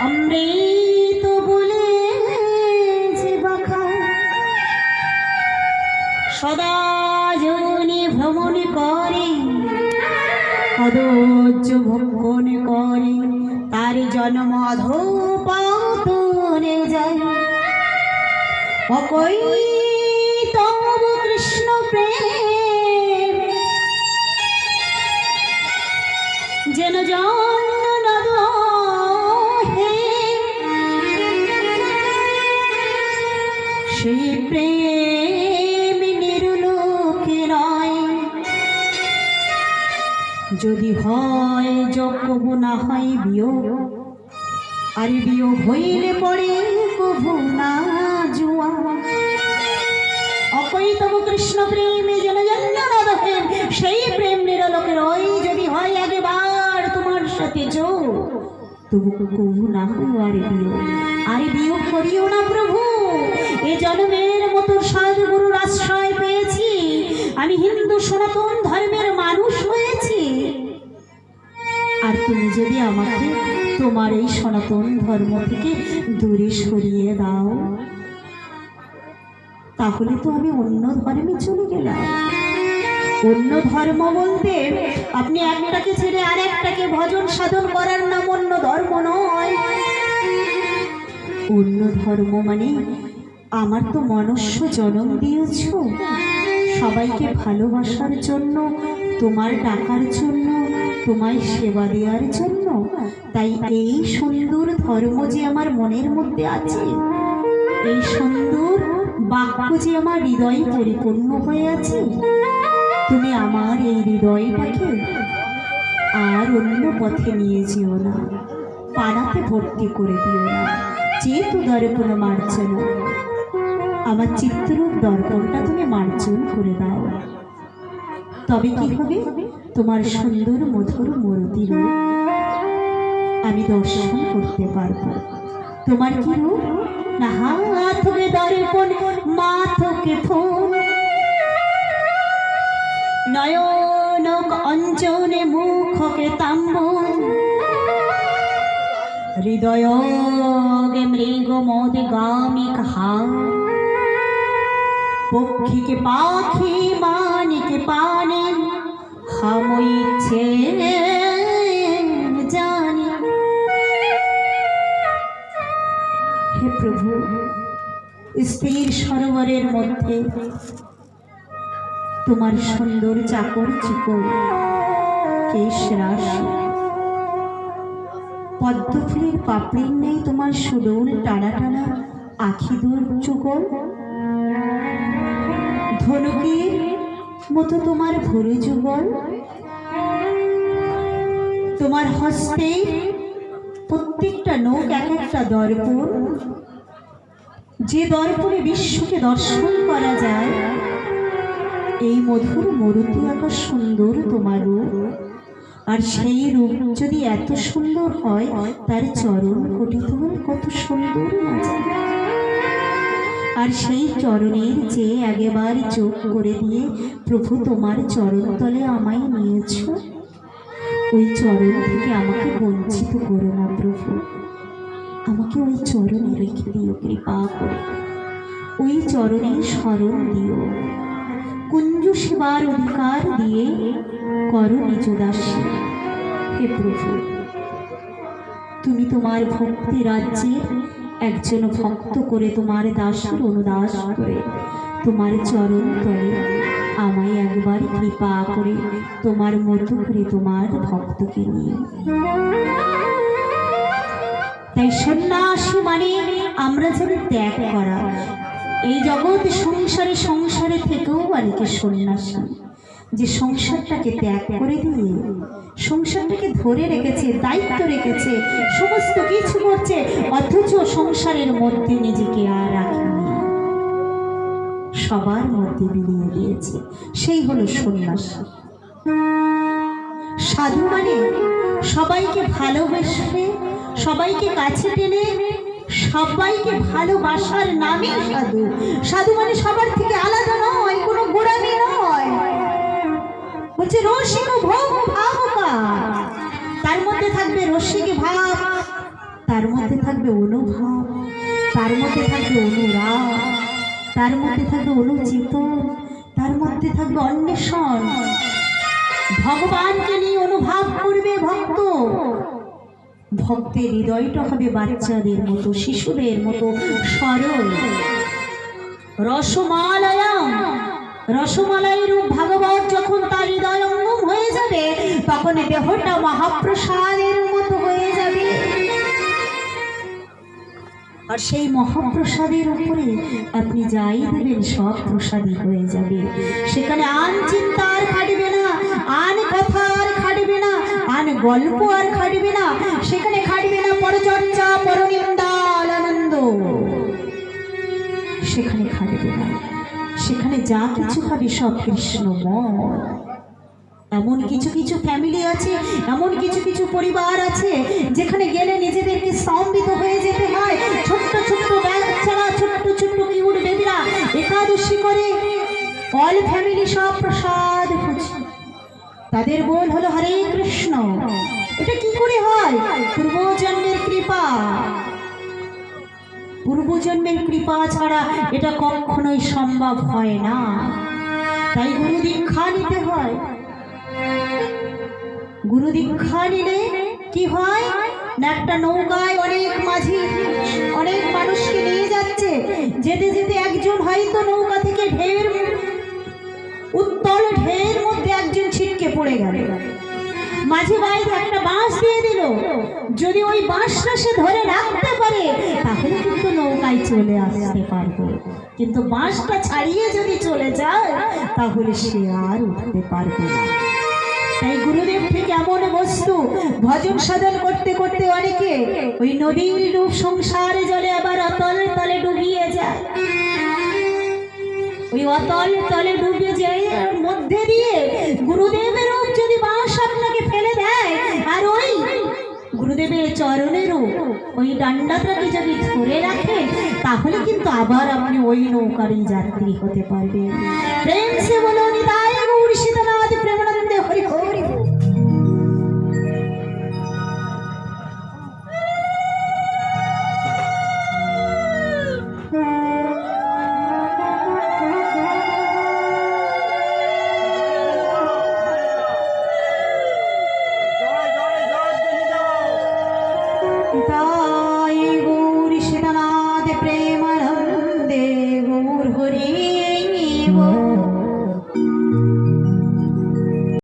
অমৃত বলে যে বাঁকা সদা জনে ভ্রমণ করে অধৈর্য ভক্ষণ করে তার জন্ম অধঃপতনে যায়। অকই তব কৃষ্ণ প্রেম যেন জন্য হে সেই প্রেম নির্লোকে নয়। যদি হয় কবু না হয় বিয়োগ আর বিয়োগ হইলে পরে কবু না জুয়া। অকই তব কৃষ্ণ প্রেমে যেন জন্য সেই প্রেম নিরলোকে রয়। যদি হয় একবার তোমার সাথে যোগ তবু কবু না হয় আর বিয়োগ করিও না প্রভু। এ জন্মের মতো সাধুগুরুর আশ্রয় পেয়েছি, আমি হিন্দু সনাতন ধর্মের মানুষ হয়েছি। আর তুমি যদি আমাকে তোমার এই সনাতন ধর্ম থেকে দূরে সরিয়ে দাও তাহলে তো আমি অন্য ধর্মে চলে গেলাম। অন্য ধর্ম বলতে আপনি একটাকে ছেড়ে আর একটাকে ভজন সাধন করার নাম অন্য ধর্ম নয়। অন্য ধর্ম মানে আমার তো মনুষ্য জন্ম দিয়েছ সবাইকে ভালোবাসার জন্য, তোমার ডাকার জন্য, তোমায় সেবা দেওয়ার জন্য। তাই এই সুন্দর ধর্ম যে আমার মনের মধ্যে আছে, এই সুন্দর বাক্য যে আমার হৃদয়ে পরিপূর্ণ হয়ে আছে, তুমি আমার এই হৃদয়টাকে আর অন্য পথে নিয়ে যেও না, পাড়াতে ভর্তি করে দিও না। যেহেতু দর্পণ মার্জন, আমার চিত্ররূপ দর্পণটা তুমি মার্জন করে দাও। তবে কি হবে, তোমার সুন্দর মধুর মূর্তি রূপ আমি দর্শন করতে পারবো। তোমার কি রূপ না হাতকে দর্পণ মাথকে ফোন নয়ন অঞ্জনে মুখকে তাম্বন হৃদয় মৃগ মদ গামিক হা পক্ষীকে পাখি মানিকে পানে হাম ইচ্ছে জানি। হে প্রভু, স্থির সরোবরের মধ্যে তোমার সুন্দর চাকর চিকর কেশ রাশি, পদ্মফুলের পাপড়ির নেই তোমার সুদৌল টানা টানা আখি দূর চুকল, ধনুকের মতো তোমার ভরে যুগল, তোমার হস্তে প্রত্যেকটা নখ এক একটা দর্পণ, যে দর্পণে বিশ্বকে দর্শন করা যায়। এই মধুর মূর্তি আঁকা সুন্দর তোমার রূপ, আর সেই রূপ যদি এত সুন্দর হয় তার চরণ কোটি তোমার কত সুন্দর না যায়। আর সেই চরণের যে আগেবার চোখ করে দিয়ে প্রভু তোমার চরণ তলে আমায় নিয়েছ, ওই চরণ থেকে আমাকে বঞ্চিত করো না প্রভু। আমাকে ওই চরণে রেখে দিও কৃপা করে, ওই চরণে স্মরণ দিও। কুঞ্জ সেবার অধিকার দিয়ে করো নিজ দাসী। হে প্রভু, তুমি তোমার ভক্তি রাজ্যের একজন ভক্ত করে তোমার দাসের অনুদাস করে তোমার চরণ তলে আমায় একবার কৃপা করে তোমার মতো করে তোমার ভক্তকে নিয়ে। তাই সন্ন্যাসী মানে আমরা যেন ত্যাগ করা। এই জগৎ সংসারে সংসারে থেকেও অনেকে সন্ন্যাসী, যে সংসারটাকে ত্যাগ করে দিয়ে সংসারটাকে ধরে রেখেছে, দায়িত্ব রেখেছে, সমস্ত কিছু করছে, অথচ সংসারের মধ্যে নিজেকে আর রাখেনি, সবার মধ্যে বিলিয়ে দিয়েছে। সেই হলো সন্ন্যাসী। সাধু মানে সবাইকে ভালোবেসে, সবাইকে কাছে টেনে, সবাইকে ভালোবাসার নামে সাধু। সাধু মানে সবার থেকে আলাদা নয়, কোনো গোড়ামি নয়। বলছে রসিক ভোগ ভাবকা, তার মধ্যে থাকবে রসিক ভাব, তার মধ্যে থাকবে অনুভব, তার মধ্যে থাকবে অনুরাগ, তার মধ্যে থাকবে অনুচিন্তন, তার মধ্যে থাকবে অন্বেষণ। ভগবানকে নিয়ে অনুভব করবে ভক্ত। ভক্তের হৃদয়টা হবে বাচ্চাদের মতো, শিশুদের মতো সরল। রসমালায়াম, রসমালাই রূপ ভাগবত যখন তার হৃদয়ঙ্গম হয়ে যাবে, তখন দেহটা মহাপ্রসাদের মতো হয়ে যাবে। আর সেই মহাপ্রসাদের উপরে আপনি যাই দেবেন সব প্রসাদী হয়ে যাবে। সেখানে আন চিন্তা আর খাটবে না, আন কথা আর খাটবে না, আন গল্প আর খাটবে না। সেখানে খাটবে না পরচর্চা, পরনিন্দা, আনন্দ। সেখানে খাটবে না। সেখানে যা কিছু হবে সব কৃষ্ণময়। এমন কিছু কিছু ফ্যামিলি আছে, এমন কিছু কিছু পরিবার আছে যেখানে গেলে নিজেদেরকে স্তম্ভিত হয়ে যেতে হয়। ছোট্ট ছোট্ট বাচ্চারা, ছোট্ট ছোট্ট কিউট বেবিরা একাদশী করে অল ফ্যামিলি সব প্রসাদ খুঁজছে। তাদের বল হলো হরে কৃষ্ণ। এটা কি করে হয়? পূর্বজন্মের কৃপা। পূর্বজন্মের কৃপা ছাড়া এটা কখনোই সম্ভব হয় না। তাই গুরু দীক্ষা নিতে হয়। গুরু দীক্ষা নিলে কি হয় না, একটা নৌকায় অনেক মাঝি অনেক মানুষকে নিয়ে যাচ্ছে। যেতে যেতে একজন হয়তো নৌকা থেকে ঢের, উত্তল ঢের মধ্যে একজন ছিটকে পড়ে গেল। মাঝি ভাই একটা বাঁশ দিয়ে দিল। যদি ওই বাঁশটা সে ধরে রাখতে পারে তাহলে কিন্তু নৌকায় চলে আসতে পারবে, কিন্তু বাঁশটা ছাড়িয়ে যদি চলে যায় তাহলে সে আর উঠতে পারবে না। তাই গুরুদেব ঠিক এমন বস্তু, ভজন সাধন করতে করতে অনেকে ওই নদীর রূপ সংসারে জলে আবার অতল তলে ডুবিয়ে যায়। ওই অতল তলে ডুবে যায় মধ্যে দিয়ে গুরুদেবের রূপ যদি বাঁশ আপনাকে ফেলে দেয়, আর ওই গুরুদেবের চরণেরও ওই ডান্ডাটাকে যদি ধরে রাখেন, তাহলে কিন্তু আবার আপনি ওই নৌকারই যাত্রী হতে পারবেন। প্রেম সে বলো নিতা